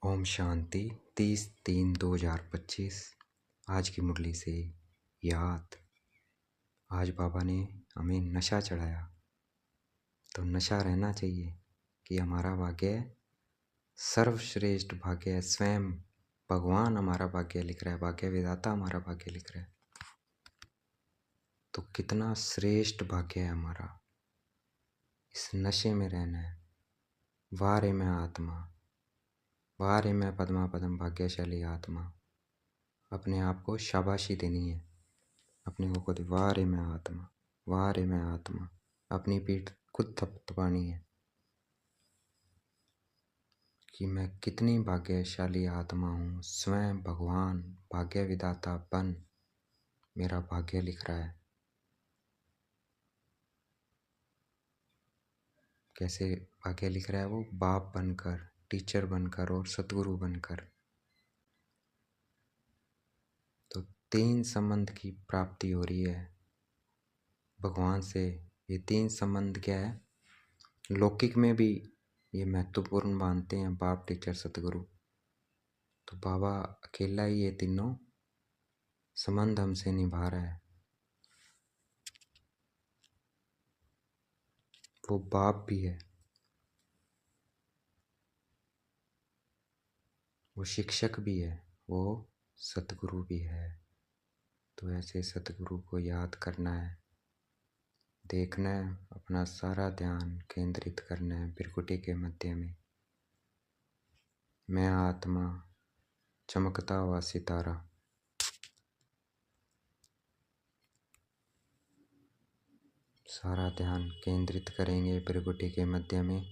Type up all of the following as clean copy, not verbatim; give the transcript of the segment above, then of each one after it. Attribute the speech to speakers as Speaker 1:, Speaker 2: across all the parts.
Speaker 1: ओम शांति 30/3/2025। आज की मुरली से याद। आज बाबा ने हमें नशा चढ़ाया, तो नशा रहना चाहिए कि हमारा भाग्य सर्वश्रेष्ठ भाग्य है। स्वयं भगवान हमारा भाग्य लिख रहा है, भाग्य विधाता हमारा भाग्य लिख रहा है। तो कितना श्रेष्ठ भाग्य है हमारा, इस नशे में रहना है। वारे में आत्मा, वारे में पद्मा पदम भाग्यशाली आत्मा। अपने आप को शाबाशी देनी है, अपने को खुद वारे में आत्मा, वारे में आत्मा। अपनी पीठ खुद थपथपानी है कि मैं कितनी भाग्यशाली आत्मा हूँ। स्वयं भगवान भाग्य विधाता बन मेरा भाग्य लिख रहा है। कैसे भाग्य लिख रहा है वो? बाप बनकर, टीचर बनकर और सतगुरु बनकर। तो 3 संबंध की प्राप्ति हो रही है भगवान से। ये 3 संबंध क्या है? लौकिक में भी ये महत्वपूर्ण मानते हैं, बाप, टीचर, सतगुरु। तो बाबा अकेला ही ये तीनों संबंध हमसे निभा रहा है। वो बाप भी है, वो शिक्षक भी है, वो सतगुरु भी है। तो ऐसे सतगुरु को याद करना है, देखना है, अपना सारा ध्यान केंद्रित करना है भृकुटी के मध्य में। मैं आत्मा, चमकता हुआ सितारा। सारा ध्यान केंद्रित करेंगे भृकुटी के मध्य में।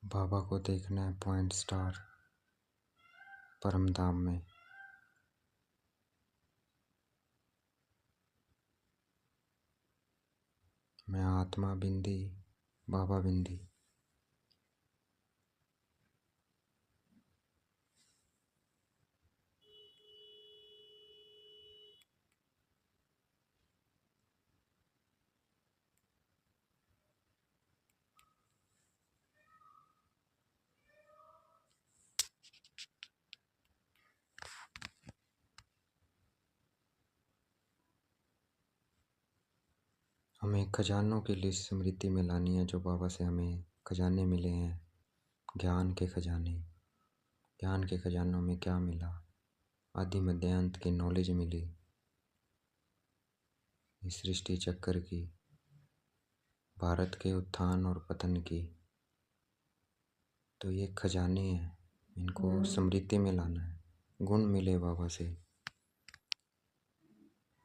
Speaker 1: बाबा को देखना है पॉइंट स्टार परम धाम में। मैं आत्मा बिंदी, बाबा बिंदी। हमें खजानों की लिस्ट स्मृति में लानी है, जो बाबा से हमें खजाने मिले हैं। ज्ञान के खजाने। ज्ञान के खजानों में क्या मिला? आदि मध्य अंत की नॉलेज मिली, इस सृष्टि चक्कर की, भारत के उत्थान और पतन की। तो ये खजाने हैं, इनको स्मृति में लाना है। गुण मिले बाबा से,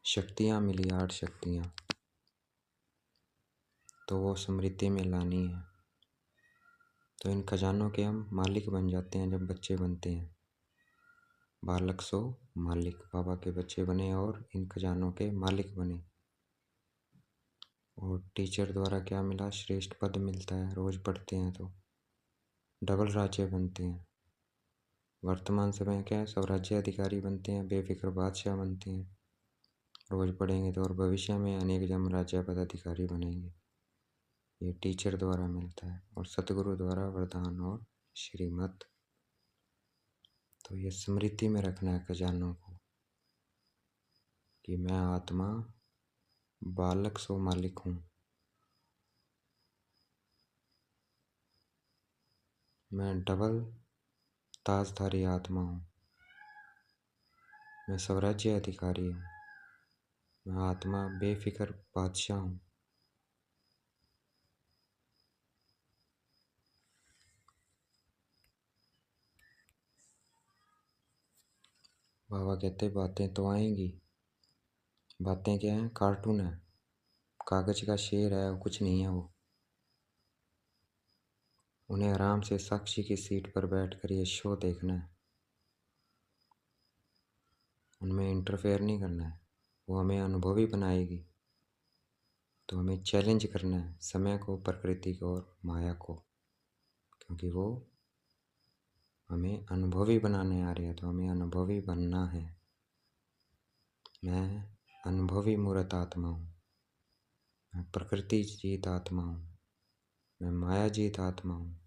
Speaker 1: शक्तियाँ मिली, 8 शक्तियाँ, तो वो स्मृति में लानी है। तो इन खजानों के हम मालिक बन जाते हैं जब बच्चे बनते हैं। बालक सो मालिक। बाबा के बच्चे बने और इन खजानों के मालिक बने। और टीचर द्वारा क्या मिला? श्रेष्ठ पद मिलता है, रोज पढ़ते हैं तो डबल राज्य बनते हैं। वर्तमान समय क्या है? सब राज्य अधिकारी बनते हैं, बेफिक्र बादशाह बनते हैं रोज पढ़ेंगे तो। और भविष्य में अनेक जन्म राज्य पदाधिकारी बनेंगे। ये टीचर द्वारा मिलता है और सतगुरु द्वारा वरदान और श्रीमत। तो ये स्मृति में रखना है खजानों को कि मैं आत्मा बालक सो मालिक हूँ। मैं डबल ताजधारी आत्मा हूँ। मैं स्वराज्य अधिकारी हूँ। मैं आत्मा बेफिक्र बादशाह हूँ। बाबा कहते बातें तो आएंगी। बातें क्या हैं? कार्टून है, कागज का शेर है, कुछ नहीं है वो। उन्हें आराम से साक्षी की सीट पर बैठकर ये शो देखना है, उनमें इंटरफेयर नहीं करना है। वो हमें अनुभवी बनाएगी। तो हमें चैलेंज करना है समय को, प्रकृति को और माया को, क्योंकि वो हमें अनुभवी बनाने आ रहे हैं। तो हमें अनुभवी बनना है। मैं अनुभवी मूर्त आत्मा हूँ। प्रकृति जीत आत्मा हूँ, मैं माया जीत आत्मा हूँ,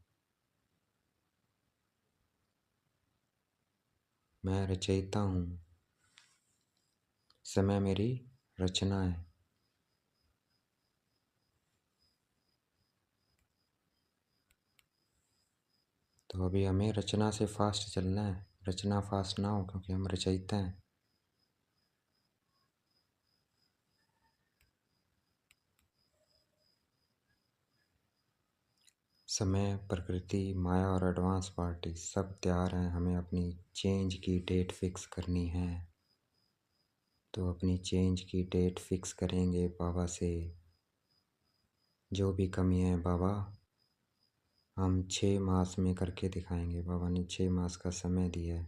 Speaker 1: मैं रचयिता हूँ, समय मेरी रचना है। तो अभी हमें रचना से फास्ट चलना है, रचना फास्ट ना हो क्योंकि हम रचयिता हैं। समय, प्रकृति, माया और एडवांस पार्टी सब तैयार हैं, हमें अपनी चेंज की डेट फिक्स करनी है। तो अपनी चेंज की डेट फिक्स करेंगे बाबा से। जो भी कमी है बाबा, हम 6 मास में करके दिखाएंगे। बाबा ने 6 मास का समय दिया है,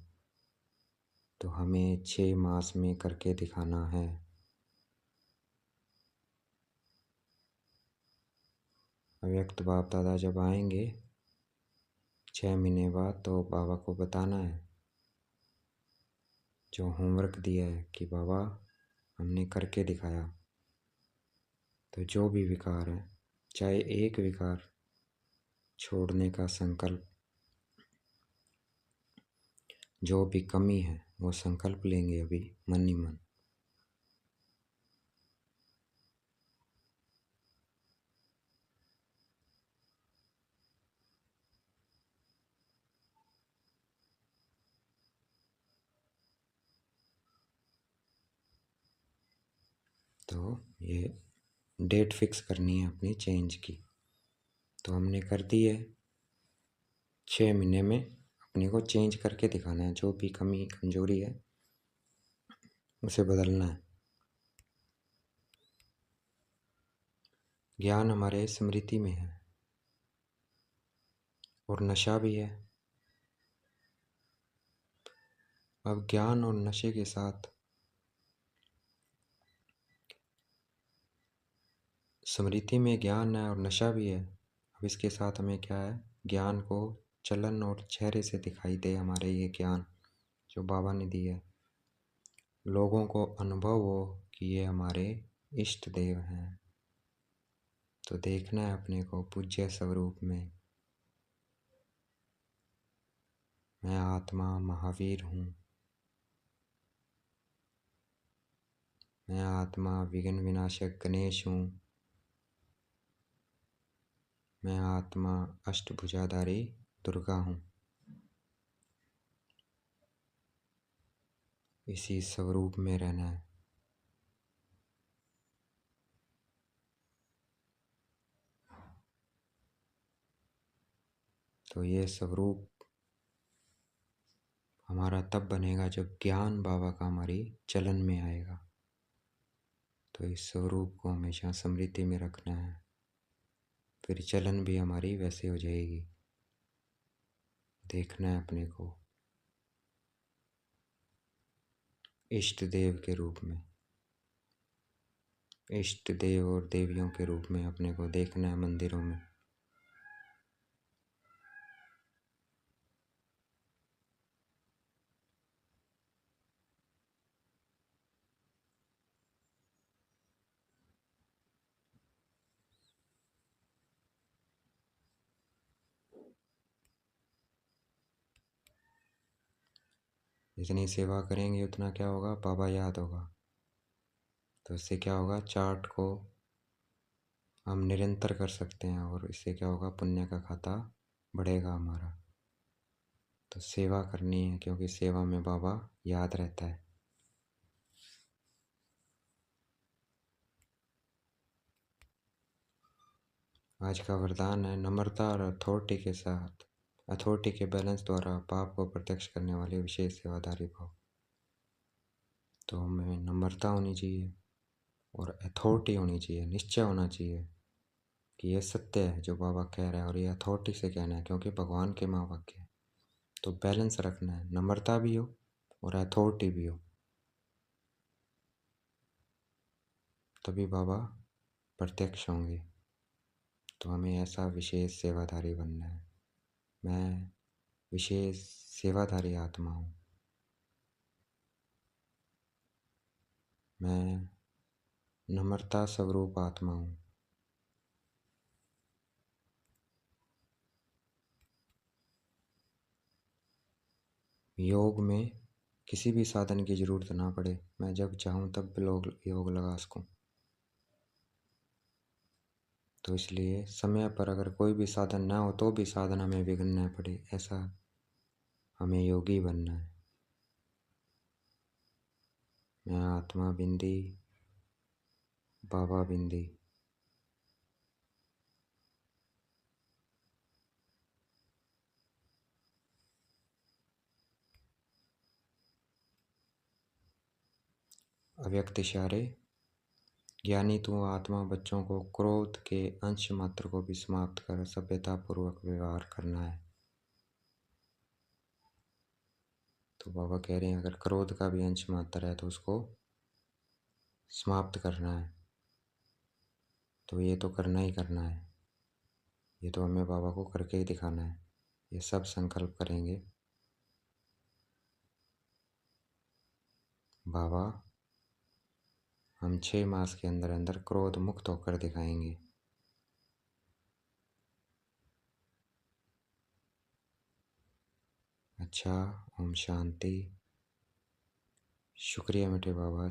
Speaker 1: तो हमें 6 मास में करके दिखाना है। अव्यक्त बाप दादा जब आएंगे 6 महीने बाद, तो बाबा को बताना है जो होमवर्क दिया है कि बाबा हमने करके दिखाया। तो जो भी विकार है, चाहे एक विकार छोड़ने का संकल्प, जो भी कमी है वो संकल्प लेंगे अभी मन ही मन। तो ये डेट फिक्स करनी है अपनी चेंज की। तो हमने कर दी है, 6 महीने में अपने को चेंज करके दिखाना है। जो भी कमी कमजोरी है उसे बदलना है। ज्ञान हमारे स्मृति में है और नशा भी है। अब ज्ञान और नशे के साथ स्मृति में ज्ञान है और नशा भी है। अब इसके साथ हमें क्या है, ज्ञान को चलन और चेहरे से दिखाई दे हमारे ये ज्ञान जो बाबा ने दिया है। लोगों को अनुभव हो कि ये हमारे इष्ट देव हैं। तो देखना है अपने को पूज्य स्वरूप में। मैं आत्मा महावीर हूँ, मैं आत्मा विघ्न विनाशक गणेश हूँ, मैं आत्मा अष्टभुजाधारी दुर्गा हूँ। इसी स्वरूप में रहना है। तो ये स्वरूप हमारा तब बनेगा जब ज्ञान बाबा का हमारी चलन में आएगा। तो इस स्वरूप को हमेशा स्मृति में रखना है, फिर चलन भी हमारी वैसे हो जाएगी। देखना है अपने को इष्ट देव के रूप में, इष्ट देव और देवियों के रूप में अपने को देखना है मंदिरों में। जितनी सेवा करेंगे उतना क्या होगा, बाबा याद होगा। तो इससे क्या होगा, चार्ट को हम निरंतर कर सकते हैं और इससे क्या होगा, पुण्य का खाता बढ़ेगा हमारा। तो सेवा करनी है क्योंकि सेवा में बाबा याद रहता है। आज का वरदान है, नम्रता और अथॉरिटी के साथ, अथॉरिटी के बैलेंस द्वारा पाप को प्रत्यक्ष करने वाले विशेष सेवादारी भाव। तो हमें नम्रता होनी चाहिए और अथॉरिटी होनी चाहिए, निश्चय होना चाहिए कि ये सत्य है जो बाबा कह रहा है और ये अथॉरिटी से कहना है क्योंकि भगवान के माँ वाक्य है। तो बैलेंस रखना है, नम्रता भी हो और अथॉरिटी भी हो, तभी बाबा प्रत्यक्ष होंगे। तो हमें ऐसा विशेष सेवाधारी बनना है। मैं विशेष सेवाधारी आत्मा हूँ, मैं नम्रता स्वरूप आत्मा हूँ, योग में किसी भी साधन की ज़रूरत ना पड़े, मैं जब चाहूँ तब लोग योग लगा सकूँ। तो इसलिए समय पर अगर कोई भी साधन ना हो तो भी साधना में विघ्न न पड़े, ऐसा हमें योगी बनना है। मैं आत्मा बिंदी, बाबा बिंदी। अव्यक्त इशारे। ज्ञानी तू आत्मा बच्चों को क्रोध के अंश मात्र को भी समाप्त कर सभ्यतापूर्वक व्यवहार करना है। तो बाबा कह रहे हैं अगर क्रोध का भी अंश मात्र है तो उसको समाप्त करना है। तो ये तो करना ही करना है, ये तो हमें बाबा को करके ही दिखाना है। ये सब संकल्प करेंगे, बाबा हम 6 मास के अंदर अंदर क्रोध मुक्त होकर दिखाएंगे। अच्छा, ओम शांति। शुक्रिया मीठे बाबा।